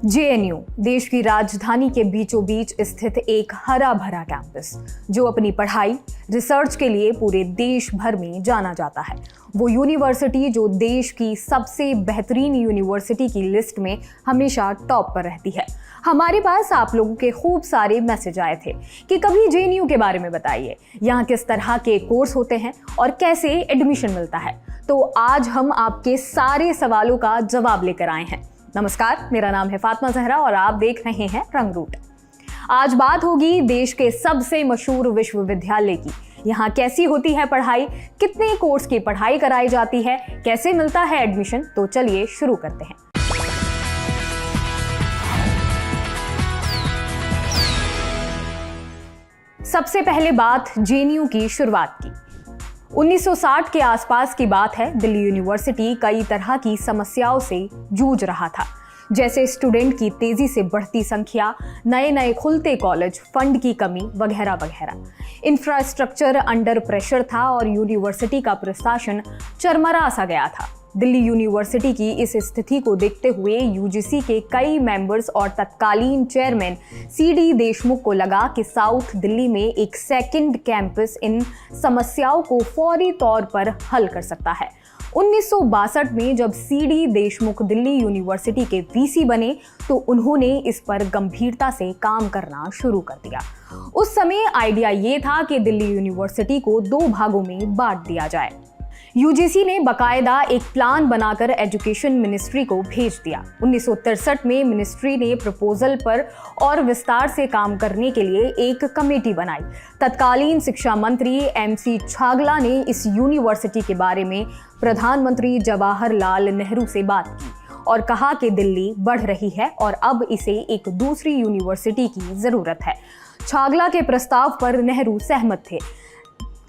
JNU देश की राजधानी के बीचों बीच स्थित एक हरा भरा कैंपस जो अपनी पढ़ाई रिसर्च के लिए पूरे देश भर में जाना जाता है। वो यूनिवर्सिटी जो देश की सबसे बेहतरीन यूनिवर्सिटी की लिस्ट में हमेशा टॉप पर रहती है। हमारे पास आप लोगों के खूब सारे मैसेज आए थे कि कभी जेएनयू के बारे में बताइए, यहाँ किस तरह के कोर्स होते हैं और कैसे एडमिशन मिलता है। तो आज हम आपके सारे सवालों का जवाब लेकर आए हैं। नमस्कार, मेरा नाम है फातिमा जहरा और आप देख रहे हैं रंगरूट। आज बात होगी देश के सबसे मशहूर विश्वविद्यालय की। यहाँ कैसी होती है पढ़ाई, कितने कोर्स की पढ़ाई कराई जाती है, कैसे मिलता है एडमिशन। तो चलिए शुरू करते हैं। सबसे पहले बात जेएनयू की शुरुआत की। 1960 के आसपास की बात है। दिल्ली यूनिवर्सिटी कई तरह की समस्याओं से जूझ रहा था, जैसे स्टूडेंट की तेजी से बढ़ती संख्या, नए नए खुलते कॉलेज, फंड की कमी वगैरह वगैरह। इंफ्रास्ट्रक्चर अंडर प्रेशर था और यूनिवर्सिटी का प्रशासन चरमरा सा गया था। दिल्ली यूनिवर्सिटी की इस स्थिति को देखते हुए यूजीसी के कई मेंबर्स और तत्कालीन चेयरमैन सीडी देशमुख को लगा कि साउथ दिल्ली में एक सेकंड कैंपस इन समस्याओं को फौरी तौर पर हल कर सकता है। 1962 में जब सीडी देशमुख दिल्ली यूनिवर्सिटी के वीसी बने तो उन्होंने इस पर गंभीरता से काम करना शुरू कर दिया। उस समय आइडिया ये था कि दिल्ली यूनिवर्सिटी को 2 भागों में बांट दिया जाए। यूजीसी ने बकायदा एक प्लान बनाकर एजुकेशन मिनिस्ट्री को भेज दिया। 1963 में मिनिस्ट्री ने प्रपोजल पर और विस्तार से काम करने के लिए एक कमेटी बनाई। तत्कालीन शिक्षा मंत्री एमसी छागला ने इस यूनिवर्सिटी के बारे में प्रधानमंत्री जवाहरलाल नेहरू से बात की और कहा कि दिल्ली बढ़ रही है और अब इसे एक दूसरी यूनिवर्सिटी की जरूरत है। छागला के प्रस्ताव पर नेहरू सहमत थे,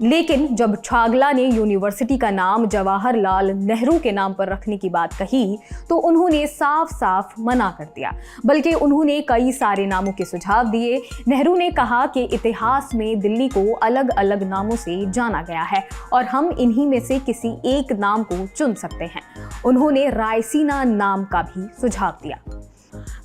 लेकिन जब छागला ने यूनिवर्सिटी का नाम जवाहरलाल नेहरू के नाम पर रखने की बात कही तो उन्होंने साफ साफ मना कर दिया, बल्कि उन्होंने कई सारे नामों के सुझाव दिए। नेहरू ने कहा कि इतिहास में दिल्ली को अलग अलग नामों से जाना गया है और हम इन्हीं में से किसी एक नाम को चुन सकते हैं। उन्होंने रायसीना नाम का भी सुझाव दिया।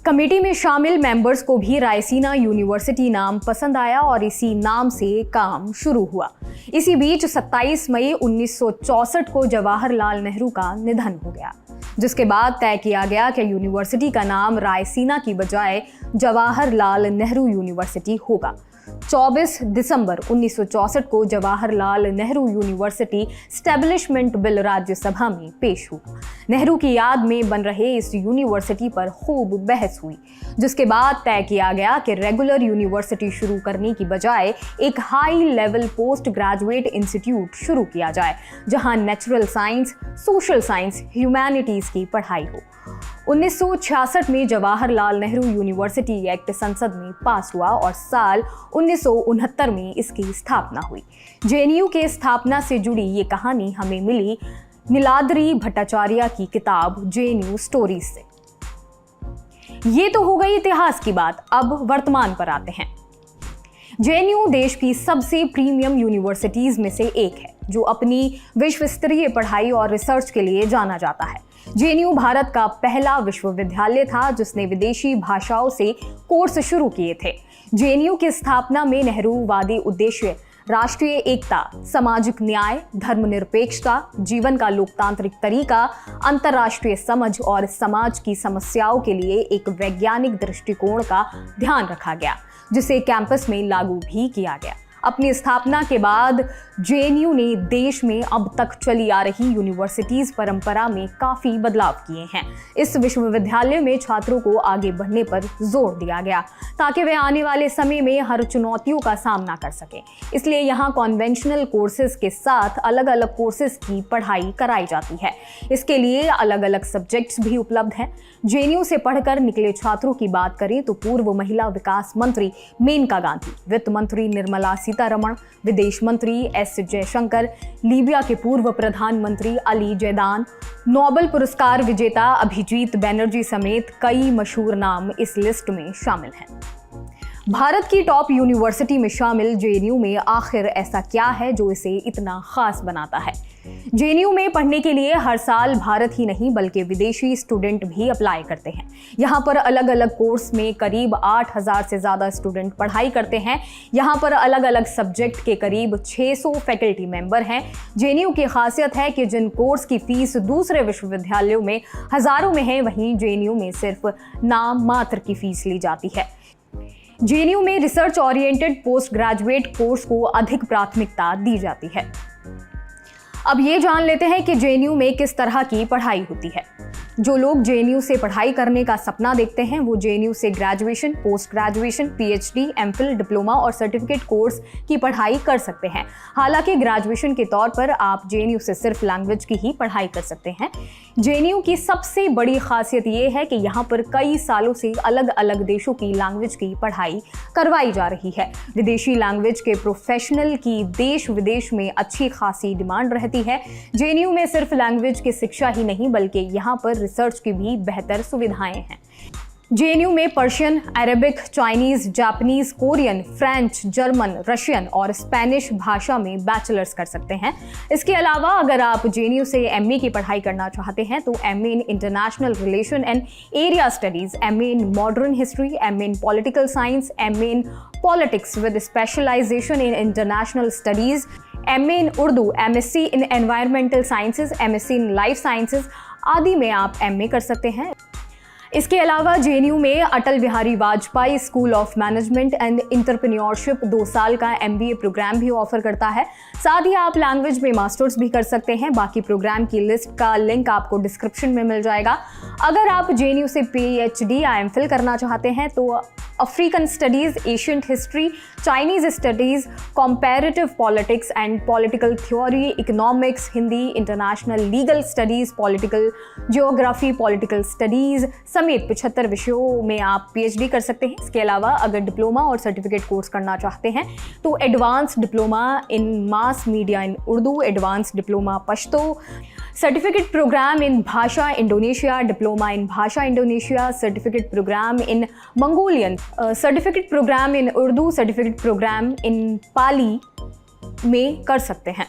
कमेटी में शामिल मेंबर्स को भी रायसीना यूनिवर्सिटी नाम पसंद आया और इसी नाम से काम शुरू हुआ। इसी बीच 27 मई 1964 को जवाहरलाल नेहरू का निधन हो गया, जिसके बाद तय किया गया कि यूनिवर्सिटी का नाम रायसीना की बजाय जवाहरलाल नेहरू यूनिवर्सिटी होगा। 24 दिसंबर 1964 को Jawaharlal Nehru university establishment bill Rajya Sabha में पेश हुआ। नेहरू की याद में बन रहे इस यूनिवर्सिटी पर खूब बहस हुई, जिसके बाद तय किया गया कि रेगुलर यूनिवर्सिटी शुरू करने की बजाय एक high level post graduate institute शुरू किया जाए, जहां natural science, social science, humanities की पढ़ाई हो। 1966 में जवाहरलाल नेहरू यूनिवर्सिटी एक्ट संसद में पास हुआ और साल 1969 में इसकी स्थापना हुई। जेएनयू के स्थापना से जुड़ी ये कहानी हमें मिली नीलाद्री भट्टाचार्य की किताब जेएनयू स्टोरीज से। ये तो हो गई इतिहास की बात, अब वर्तमान पर आते हैं। जेएनयू देश की सबसे प्रीमियम यूनिवर्सिटीज में से एक है जो अपनी विश्व स्तरीय पढ़ाई और रिसर्च के लिए जाना जाता है। जेएनयू भारत का पहला विश्वविद्यालय था जिसने विदेशी भाषाओं से कोर्स शुरू किए थे। जेएनयू की स्थापना में नेहरूवादी उद्देश्य राष्ट्रीय एकता, सामाजिक न्याय, धर्मनिरपेक्षता, जीवन का लोकतांत्रिक तरीका, अंतर्राष्ट्रीय समझ और समाज की समस्याओं के लिए एक वैज्ञानिक दृष्टिकोण का ध्यान रखा गया, जिसे कैंपस में लागू भी किया गया। अपनी स्थापना के बाद जेएनयू ने देश में अब तक चली आ रही यूनिवर्सिटीज परंपरा में काफी बदलाव किए हैं। इस विश्वविद्यालय में छात्रों को आगे बढ़ने पर जोर दिया गया ताकि वे आने वाले समय में हर चुनौतियों का सामना कर सकें। इसलिए यहाँ कॉन्वेंशनल कोर्सेज के साथ अलग अलग कोर्सेज की पढ़ाई कराई जाती है। इसके लिए अलग अलग सब्जेक्ट्स भी उपलब्ध हैं। जेएनयू से पढ़कर निकले छात्रों की बात करें तो पूर्व महिला विकास मंत्री मेनका गांधी, वित्त मंत्री निर्मला सीतारमण, विदेश मंत्री एस जयशंकर, लीबिया के पूर्व प्रधानमंत्री अली जैदान, नोबेल पुरस्कार विजेता अभिजीत बैनर्जी समेत कई मशहूर नाम इस लिस्ट में शामिल हैं। भारत की टॉप यूनिवर्सिटी में शामिल जेएनयू में आखिर ऐसा क्या है जो इसे इतना खास बनाता है? जेएनयू में पढ़ने के लिए हर साल भारत ही नहीं बल्कि विदेशी स्टूडेंट भी अप्लाई करते हैं। यहाँ पर अलग अलग कोर्स में करीब 8,000 से ज़्यादा स्टूडेंट पढ़ाई करते हैं। यहाँ पर अलग अलग सब्जेक्ट के करीब 600 फैकल्टी मेंबर हैं। जेएनयू की खासियत है कि जिन कोर्स की फीस दूसरे विश्वविद्यालयों में हज़ारों में है, वहीं जेएनयू में सिर्फ नाम मात्र की फीस ली जाती है। जेएनयू में research oriented post graduate course को अधिक प्राथमिकता दी जाती है। अब ये जान लेते हैं कि जेएनयू में किस तरह की पढ़ाई होती है। जो लोग जेएनयू से पढ़ाई करने का सपना देखते हैं वो जेएनयू से graduation, post graduation, PhD, MPhil, diploma और सर्टिफिकेट कोर्स की पढ़ाई कर सकते हैं। हालांकि ग्रेजुएशन के तौर पर आप जेएनयू से सिर्फ लैंग्वेज की ही पढ़ाई कर सकते हैं। जेएनयू की सबसे बड़ी खासियत ये है कि यहाँ पर कई सालों से अलग अलग देशों की लैंग्वेज की पढ़ाई करवाई जा रही है। विदेशी लैंग्वेज के प्रोफेशनल की देश विदेश में अच्छी खासी डिमांड रहती है। जेएनयू में सिर्फ लैंग्वेज की शिक्षा ही नहीं बल्कि यहाँ पर रिसर्च की भी बेहतर सुविधाएं हैं। जेएनयू में Persian, Arabic, Chinese, Japanese, Korean, French, German, Russian और स्पेनिश भाषा में बैचलर्स कर सकते हैं। इसके अलावा अगर आप जेएनयू से एमए की पढ़ाई करना चाहते हैं तो MA in international relation and area studies, MA in modern history, MA in political science, MA in politics with specialisation in international studies, MA in Urdu, MSc in environmental sciences, MSc in life sciences आदि में आप MA कर सकते हैं। इसके अलावा JNU में Atal Bihari Vajpayee school of management and entrepreneurship 2 साल का एमबीए प्रोग्राम भी ऑफर करता है। साथ ही आप लैंग्वेज में मास्टर्स भी कर सकते हैं। बाकी प्रोग्राम की लिस्ट का लिंक आपको डिस्क्रिप्शन में मिल जाएगा। अगर आप जेएनयू से पीएचडी या एमफिल करना चाहते हैं तो African studies, ancient history, Chinese studies, comparative politics and political theory, economics, Hindi, international legal studies, political geography, political studies समेत 75 विषयों में आप पीएचडी कर सकते हैं। इसके अलावा अगर डिप्लोमा और सर्टिफिकेट कोर्स करना चाहते हैं तो advance diploma in mass media in Urdu, advance diploma Pashto, certificate programme in Bahasa Indonesia, diploma in Bahasa Indonesia, certificate programme in Mongolian, certificate programme in Urdu, certificate programme in Pali में कर सकते हैं।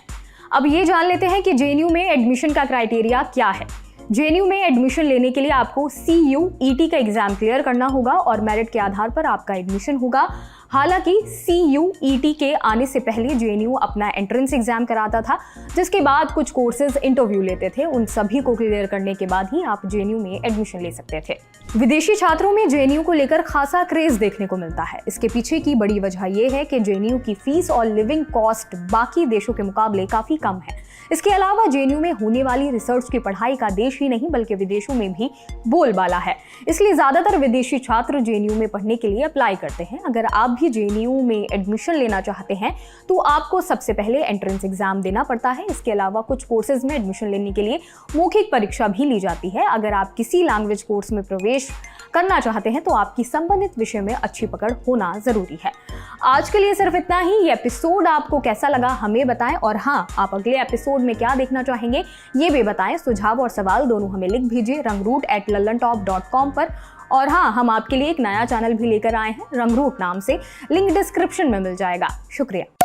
अब ये जान लेते हैं कि जेएनयू में एडमिशन का क्राइटेरिया क्या है। जेएनयू में एडमिशन लेने के लिए आपको CUET का एग्जाम क्लियर करना होगा और मेरिट के आधार पर आपका एडमिशन होगा। हालांकि CUET के आने से पहले जेएनयू अपना एंट्रेंस एग्जाम कराता था, जिसके बाद कुछ कोर्सेज इंटरव्यू लेते थे। उन सभी को क्लियर करने के बाद ही आप जेएनयू में एडमिशन ले सकते थे। विदेशी छात्रों में जेएनयू को लेकर खासा क्रेज देखने को मिलता है। इसके पीछे की बड़ी वजह यह है कि जेएनयू की फीस और लिविंग कॉस्ट बाकी देशों के मुकाबले काफी कम है। इसके अलावा जेएनयू में होने वाली रिसर्च की पढ़ाई का देश ही नहीं बल्कि विदेशों में भी बोलबाला है। इसलिए ज्यादातर विदेशी छात्र जेएनयू में पढ़ने के लिए अप्लाई करते हैं। अगर आप भी जेएनयू में एडमिशन लेना चाहते हैं तो आपको सबसे पहले एंट्रेंस एग्जाम देना पड़ता है। इसके अलावा कुछ कोर्सेज में एडमिशन लेने के लिए मौखिक परीक्षा भी ली जाती है। अगर आप किसी लैंग्वेज कोर्स में प्रवेश करना चाहते हैं तो आपकी संबंधित विषय में अच्छी पकड़ होना जरूरी है। आज के लिए सिर्फ इतना ही। ये एपिसोड आपको कैसा लगा हमें बताएं, और हाँ, आप अगले एपिसोड में क्या देखना चाहेंगे ये भी बताएं। सुझाव और सवाल दोनों हमें लिख भेजिए rangroot@lallantop.com पर। और हाँ, हम आपके लिए एक नया चैनल भी लेकर आए हैं रंगरूट नाम से। लिंक डिस्क्रिप्शन में मिल जाएगा। शुक्रिया।